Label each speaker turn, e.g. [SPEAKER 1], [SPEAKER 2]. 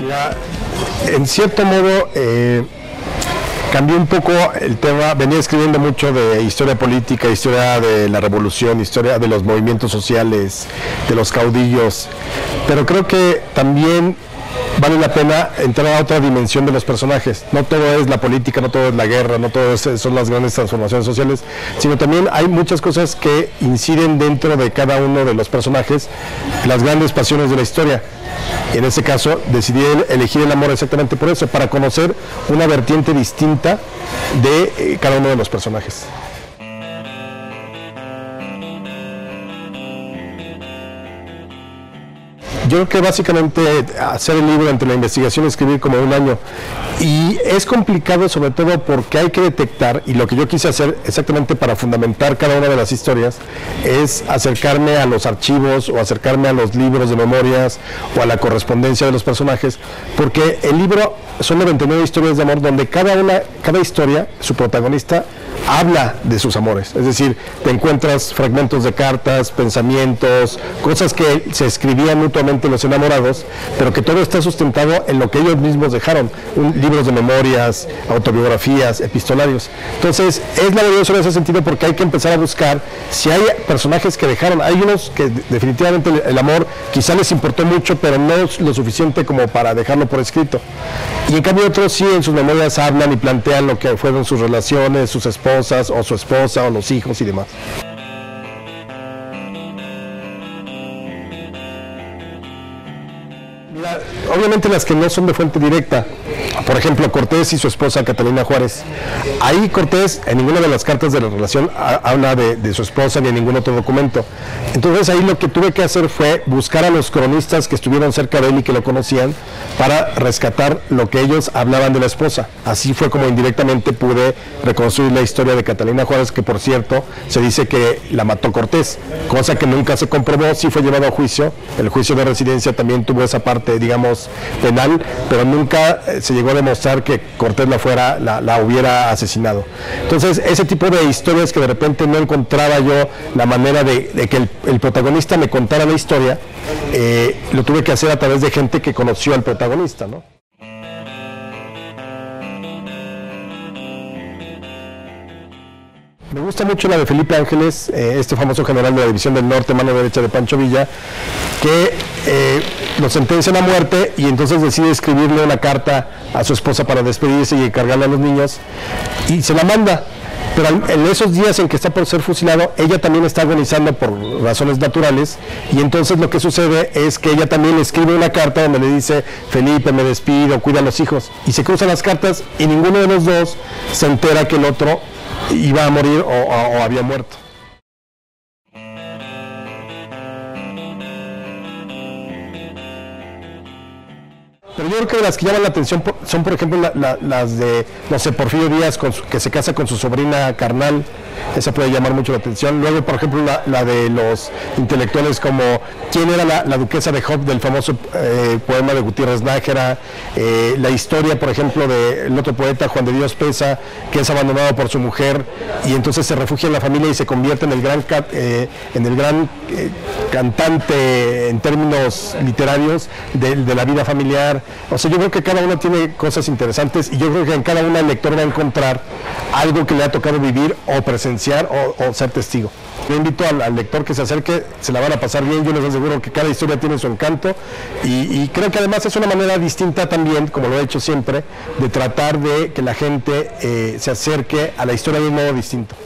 [SPEAKER 1] Mira, en cierto modo cambió un poco el tema. Venía escribiendo mucho de historia política, historia de la revolución, historia de los movimientos sociales, de los caudillos, pero creo que también vale la pena entrar a otra dimensión de los personajes. No todo es la política, no todo es la guerra, no todo son las grandes transformaciones sociales, sino también hay muchas cosas que inciden dentro de cada uno de los personajes, las grandes pasiones de la historia. Y en ese caso decidí elegir el amor exactamente por eso, para conocer una vertiente distinta de cada uno de los personajes. Yo creo que básicamente hacer el libro entre la investigación y escribir como un año, y es complicado sobre todo porque hay que detectar, y lo que yo quise hacer exactamente para fundamentar cada una de las historias es acercarme a los archivos o acercarme a los libros de memorias o a la correspondencia de los personajes, porque el libro son 99 historias de amor donde cada historia, su protagonista habla de sus amores, es decir, te encuentras fragmentos de cartas, pensamientos, cosas que se escribían mutuamente los enamorados, pero que todo está sustentado en lo que ellos mismos dejaron, libros de memorias, autobiografías, epistolarios. Entonces es maravilloso en ese sentido porque hay que empezar a buscar si hay personajes que dejaron. Hay unos que definitivamente el amor quizá les importó mucho, pero no lo suficiente como para dejarlo por escrito, y en cambio otros sí en sus memorias hablan y plantean lo que fueron sus relaciones, sus esposas o su esposa o los hijos y demás. Mira, obviamente las que no son de fuente directa, por ejemplo Cortés y su esposa Catalina Juárez, ahí Cortés en ninguna de las cartas de la relación habla de su esposa ni en ningún otro documento. Entonces ahí lo que tuve que hacer fue buscar a los cronistas que estuvieron cerca de él y que lo conocían para rescatar lo que ellos hablaban de la esposa. Así fue como indirectamente pude reconstruir la historia de Catalina Juárez, que por cierto se dice que la mató Cortés, cosa que nunca se comprobó. Sí fue llevado a juicio, el juicio de residencia también tuvo esa parte, digamos, penal, pero nunca se llegó a demostrar que Cortés la hubiera asesinado. Entonces ese tipo de historias que de repente no encontraba yo la manera de que el protagonista me contara la historia, lo tuve que hacer a través de gente que conoció al protagonista, ¿no? Me gusta mucho la de Felipe Ángeles, este famoso general de la División del Norte, mano derecha de Pancho Villa, que lo sentencian a muerte y entonces decide escribirle una carta a su esposa para despedirse y encargarle a los niños, y se la manda. Pero en esos días en que está por ser fusilado, ella también está agonizando por razones naturales, y entonces lo que sucede es que ella también escribe una carta donde le dice: Felipe, me despido, cuida a los hijos, y se cruzan las cartas y ninguno de los dos se entera que el otro iba a morir o había muerto. Pero yo creo que las que llaman la atención son, por ejemplo, las de, no sé, Porfirio Díaz, que se casa con su sobrina carnal. Esa puede llamar mucho la atención. Luego, por ejemplo, la de los intelectuales como quién era la duquesa de Hope, del famoso poema de Gutiérrez Nájera. La historia, por ejemplo, del otro poeta, Juan de Dios Peza, que es abandonado por su mujer y entonces se refugia en la familia y se convierte en el gran cantante en términos literarios de la vida familiar. O sea, yo creo que cada una tiene cosas interesantes, y yo creo que en cada una el lector va a encontrar algo que le ha tocado vivir o presenciar o ser testigo. Yo invito al lector que se acerque, se la van a pasar bien. Yo les aseguro que cada historia tiene su encanto, y creo que además es una manera distinta también, como lo he hecho siempre, de tratar de que la gente se acerque a la historia de un modo distinto.